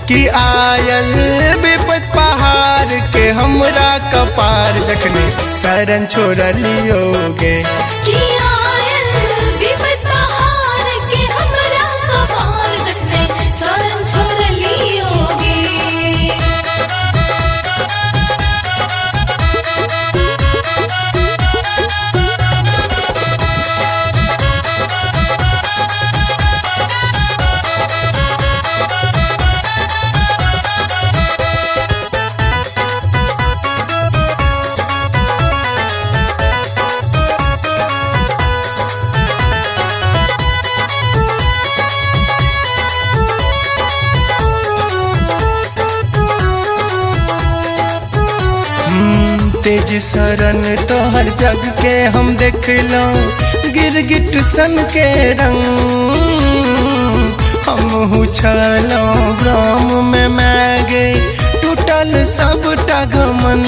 कि आयल विपत पहाड़ के हमरा कपार जखने शरण छोड़लियोगे। कि आयल विपत पहाड़ के हमरा कपार जखने शरण छोड़लियोगे। तेज शरण तोहर जग के हम देखलो, गिरगिट सन के रंग हम छलो ग्राम में मैगे टूटल सबटा घमन,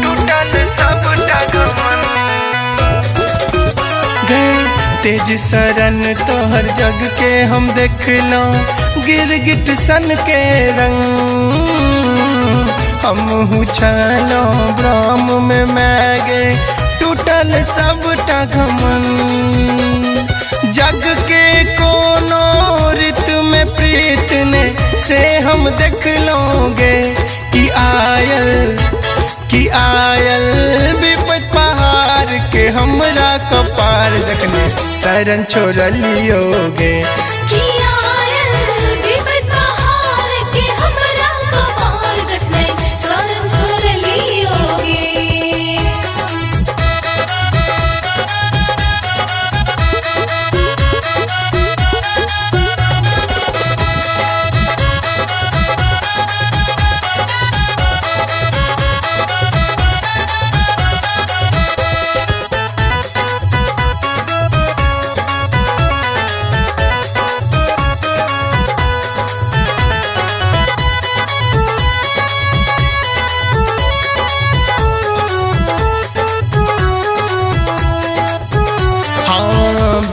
टूटल सबटा घमन। गए तेज शरण तोहर जग के हम देखलो, गिरगिट सन के रंग हम छलो ब्रह्म में मैगे टूटल सबटा घमन। जग के कोनो ऋत में प्रीत ने से हम देख लोगे, कि आयल विपत पहाड़ के हमरा कपार जखने शरण छोड़लियोगे। कि आयल विपत पहाड़ के हमरा कपार जखने शरण छोड़लियोगे।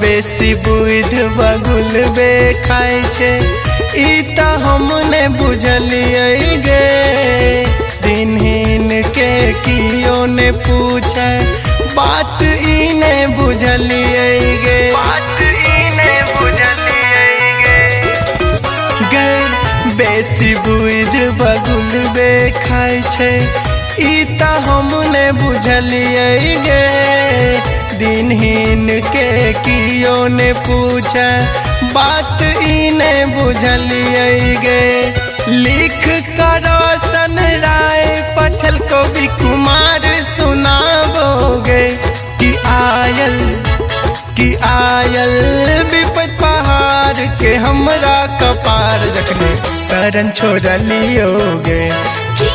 बेसी बुध बगुल बे खाए छे ई त हमने बुझलिए गे। दिनहीन के कियो ने पूछे बात ई ने बुझलिए गे, बात ई ने बुझलिए गे। बेसी बुध बगुल बे खाए छे ई त हमने बुझलिए गे। दिनहीन के कियो ने पूछे बात ई ने बुझलिए गे। लिख करो सन राय पठल कवि कुमार सुनाबोगे, कि आयल विपत पहाड़ के हमरा कपार जखने शरण छोड़लियोगे। कि